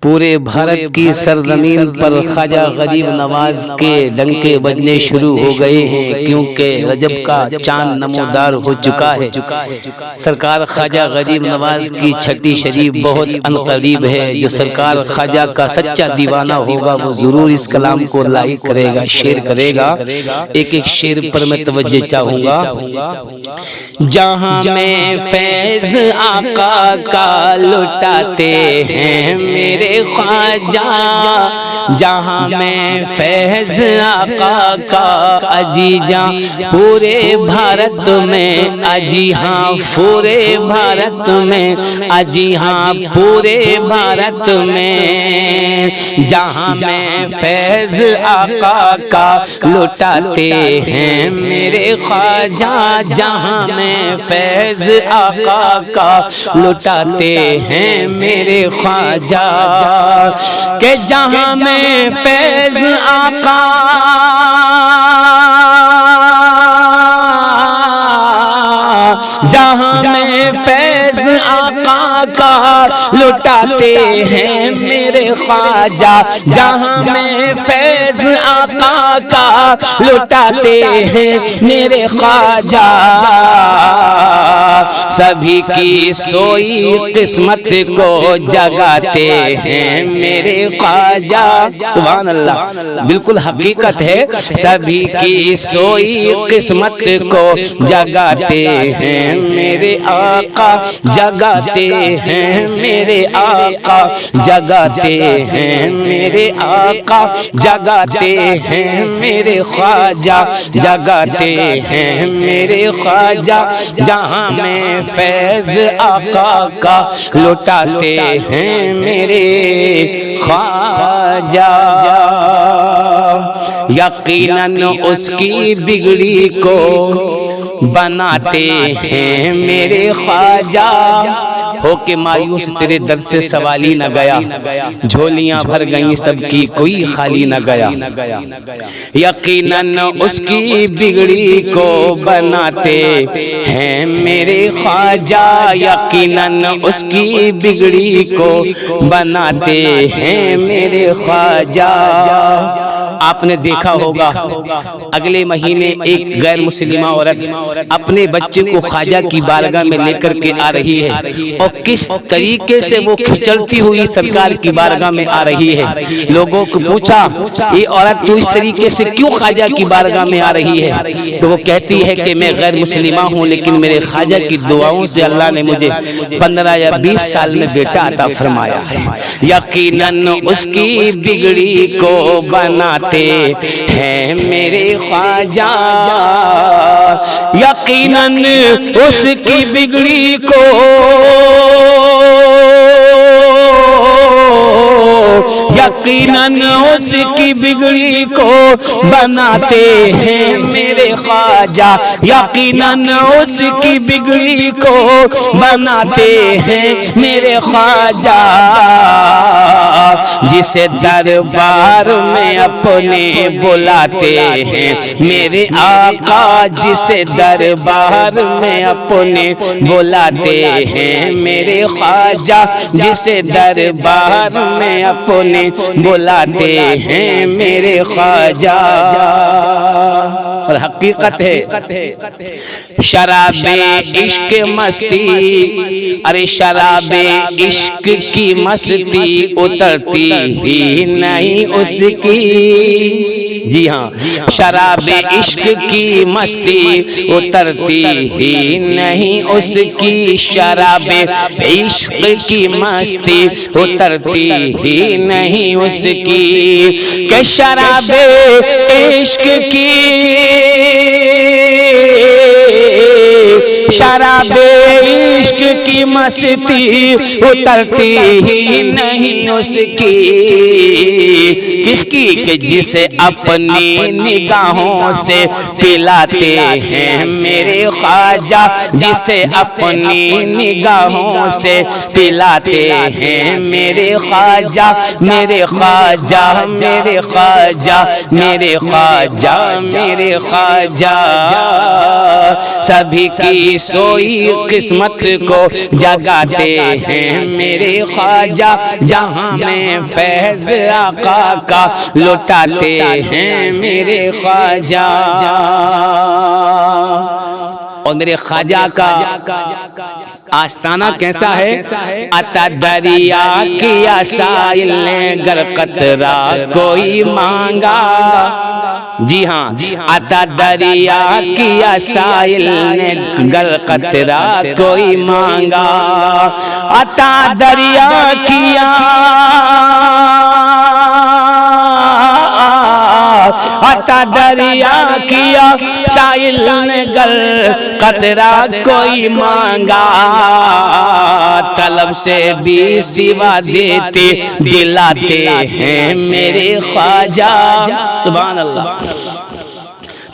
پورے بھارت کی سرزمین پر خواجہ غریب نواز کے ڈنکے بجنے شروع ہو گئے ہیں، کیونکہ رجب کا چاند نمودار ہو چکا ہے۔ سرکار خواجہ غریب نواز کی چھٹی شریف بہت عنقریب ہے۔ جو سرکار خواجہ کا سچا دیوانہ ہوگا وہ ضرور اس کلام کو لائک کرے گا، شیئر کرے گا۔ ایک ایک شعر پر میں توجہ چاہوں گا۔ جہاں میں فیض آقا کا لٹاتے ہیں میرے خواجہ، جہاں میں فیض آقا کا اجی جاں پورے بھارت میں، اجی ہاں پورے بھارت میں، اجی ہاں پورے بھارت میں، جہاں میں فیض آقا کا لٹاتے ہیں میرے خواجہ، جہاں میں فیض آقا کا لٹاتے ہیں میرے خواجہ، کہ جہاں میں فیض آقا جہاں میں فیض آقا کا لٹاتے ہیں میرے خواجہ، جہاں میں فیض آقا کا لٹاتے ہیں میرے خواجہ، سبھی کی سوئی قسمت کو جگاتے ہیں میرے خواجہ۔ سبحان اللہ، بالکل حقیقت ہے، سبھی کی سوئی قسمت کو جگاتے ہیں میرے آقا، جگاتے ہیں میرے آقا، جگاتے ہیں میرے آقا، جگاتے ہیں میرے خواجہ، جگاتے ہیں میرے خواجہ، جہاں میں فیض آقا کا لٹاتے ہیں میرے خواجہ۔ یقیناً اس کی بگڑی کو بناتے ہیں میرے خواجہ، ہو کے مایوس تیرے در سے سوالی نہ گیا، جھولیاں بھر گئیں سب کی کوئی خالی نہ گیا، یقیناً اس کی بگڑی کو بناتے ہیں میرے خواجہ، یقیناً اس کی بگڑی کو بناتے ہیں میرے خواجہ۔ آپ نے دیکھا ہوگا اگلے مہینے ایک غیر مسلمہ عورت اپنے بچے کو خواجہ کی بارگاہ میں لے کر کے آ رہی ہے، اور کس طریقے سے وہ کھچلتی ہوئی سرکار کی بارگاہ میں آ رہی ہے۔ لوگوں کو پوچھا یہ عورت تو اس طریقے سے کیوں خواجہ کی بارگاہ میں آ رہی ہے؟ تو وہ کہتی ہے کہ میں غیر مسلمہ ہوں، لیکن میرے خواجہ کی دعاؤں سے اللہ نے مجھے 15 یا 20 سال میں بیٹا عطا فرمایا ہے۔ یقیناً اس کی بگڑی کو بناتے ہیں میرے خواجہ، یقیناً اس کی بگڑی کو یقیناً اس کی بگڑی کو بناتے ہیں میرے خواجہ، یقیناً اس کی بگڑی کو بناتے ہیں میرے خواجہ، جسے دربار میں اپنے بلاتے ہیں میرے آقا، جسے دربار میں اپنے بلاتے ہیں میرے خواجہ، جسے دربار میں اپنے بلاتے ہیں میرے خواجہ۔ اور حقیقت ہے شراب عشق مستی، ارے شراب عشق کی مستی اترتی ہی نہیں اس کی، جی ہاں شراب عشق کی مستی اترتی ہی نہیں اس کی، شراب عشق کی مستی اترتی ہی نہیں اس کی، کہ شراب عشق کی شراب عشق کی مستی اترتی ہی نہیں اس کی، کس کی کہ جسے اپنی نگاہوں سے پلاتے ہیں میرے خواجہ، جسے اپنی نگاہوں سے پلاتے ہیں میرے خواجہ، میرے خواجہ میرے خواجہ میرے خواجہ میرے خواجہ، سبھی کی سوئی قسمت کو جگاتے ہیں میرے خواجہ، جہاں میں فیض آقا کا لٹاتے ہیں میرے خواجہ۔ اور میرے خواجہ کا آستانہ کیسا ہے؟ عطا دریا کیا سائل نے گر قطرہ کوئی مانگا، جی ہاں، عطا دریا کیا سائل نے گر قطرہ کوئی مانگا، عطا دریا کیا عطا دریا کیا سائل نے گر قطرہ کوئی مانگا، طلب سے بھی سوا دیتے دلاتے ہیں میرے خواجہ، سبحان اللہ،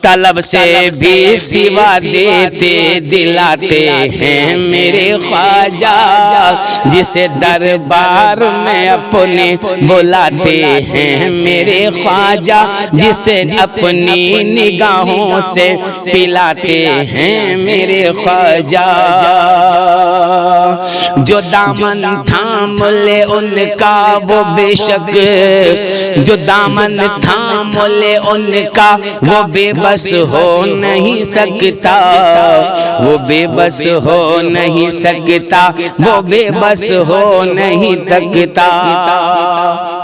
طلب سے بھی سوا دیتے دلاتے ہیں میرے خواجہ، جسے دربار میں اپنے بلاتے ہیں میرے خواجہ، جسے اپنی نگاہوں سے پلاتے ہیں میرے خواجہ، جو دامن تھام لے ان کا وہ بے شک، جو دامن تھام لے ان کا وہ بے بس ہو نہیں سکتا، وہ بے بس ہو نہیں سکتا، وہ بے بس ہو نہیں سکتا،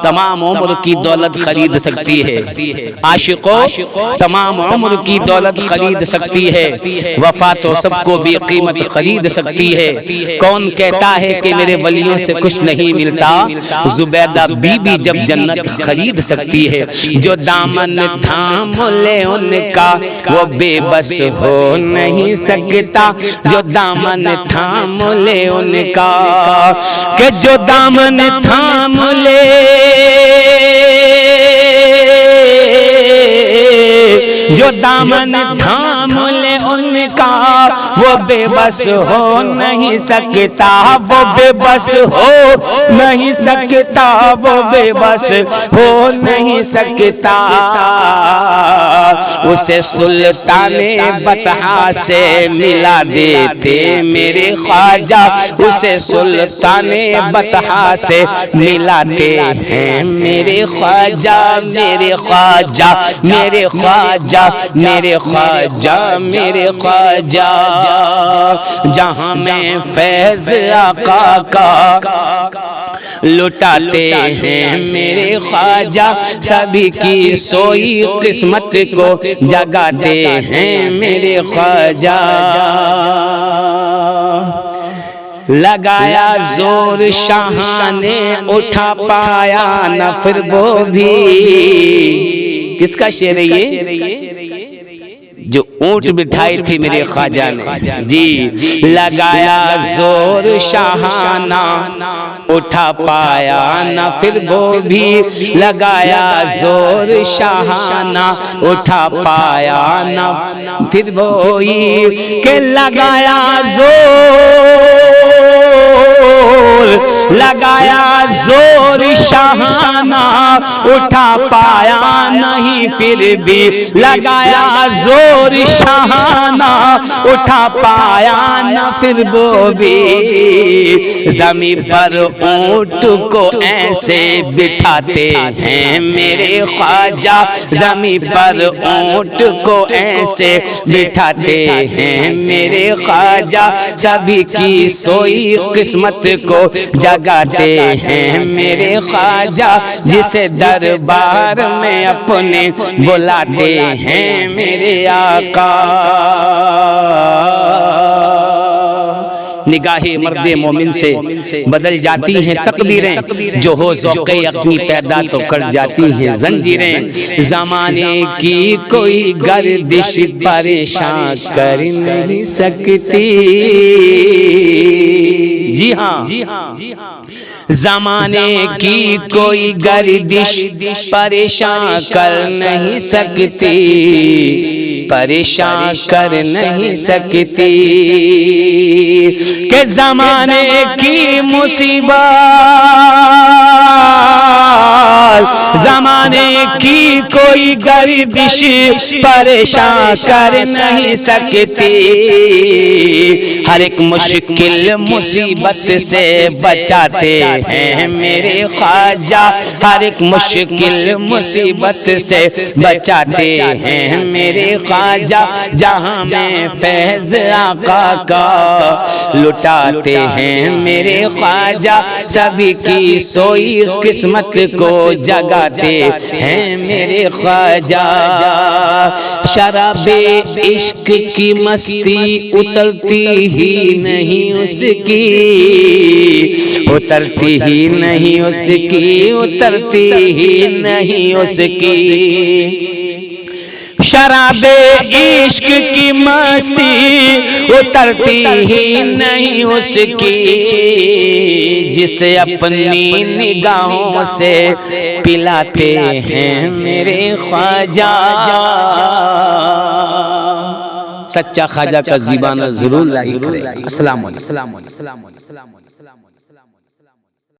تمام عمر کی دولت خرید سکتی ہے عاشقوں، تمام عمر کی دولت خرید سکتی ہے، وفا تو سب کو بھی قیمت خرید سکتی ہے، کون کہتا ہے کہ میرے ولیوں سے کچھ نہیں ملتا، زبیدہ بی بی جب جنت خرید سکتی ہے، جو دامن تھام لے ان کا وہ بے بس ہو نہیں سکتا، جو دامن تھام لے ان کا، کہ جو دامن تھام لے جو دامن تھام لے ان کا وہ بے بس ہو نہیں سکتا، وہ بے بس ہو نہیں سکتا، وہ بے بس ہو نہیں سکتا، اسے سلطان بطحا سے ملا دیتے میرے خواجہ، اسے سلطان بطحا سے ملاتے ہیں میرے خواجہ، میرے خواجہ، میرے خواجہ، میرے خواجہ، میرے خواجہ، جہاں میں فیض آقا کا لٹاتے ہیں میرے خواجہ، سبھی کی سوئی قسمت کو جگاتے ہیں میرے خواجہ، لگایا زور شاہ نے اٹھا پایا نہ پھر وہ بھی، کس کا شعر ہے یہ؟ جو اونٹ بٹھائی تھی میرے خواجہ نے، جی، لگایا زور شاہانہ اٹھا پایا نہ پھر وہ بھی، لگایا زور شاہانہ اٹھا پایا نہ پھر وہی، کہ لگایا زور، لگایا زور شاہانہ اٹھا پایا نہیں پھر بھی، لگایا زور شاہانہ اٹھا پایا نہ پھر وہ بھی، زمین پر اونٹ کو ایسے بٹھاتے ہیں میرے خواجہ، زمین پر اونٹ کو ایسے بٹھاتے ہیں میرے خواجہ، سبھی کی سوئی قسمت کو جگاتے ہیں میرے خواجہ، جسے دربار میں اپنے بلاتے ہیں میرے آقا، نگاہ مرد مومن سے بدل جاتی ہیں تقدیریں، جو ہو ذوق یقین پیدا تو کر جاتی ہیں زنجیریں، زمانے کی کوئی گردش پریشان کر نہیں سکتی، جی ہاں، زمانے کی کوئی گردش پریشان کر نہیں سکتی، پریشان کر نہیں سکتی، کہ زمانے کی مصیبت، زمانے کی کوئی کوئی گردش پریشان کر نہیں سکتی، ہر ایک مشکل مصیبت سے بچاتے ہیں میرے خواجہ، ہر ایک مشکل مصیبت سے بچاتے ہیں میرے خواجہ، جہاں میں فیض آقا کا لٹاتے ہیں میرے خواجہ، سبھی کی سوئی قسمت کو جگاتے ہیں میرے خواجہ۔ شراب عشق کی مستی اترتی ہی نہیں اس کی، اترتی ہی نہیں اس کی، اترتی ہی نہیں اس کی، شراب عشق کی مستی اترتی ہی نہیں اس کی، جسے اپنی نگاہوں سے پلاتے ہیں میرے خواجہ۔ سچا خواجہ کا دیوانہ ضرور لاحق کرے۔ السلام علیکم۔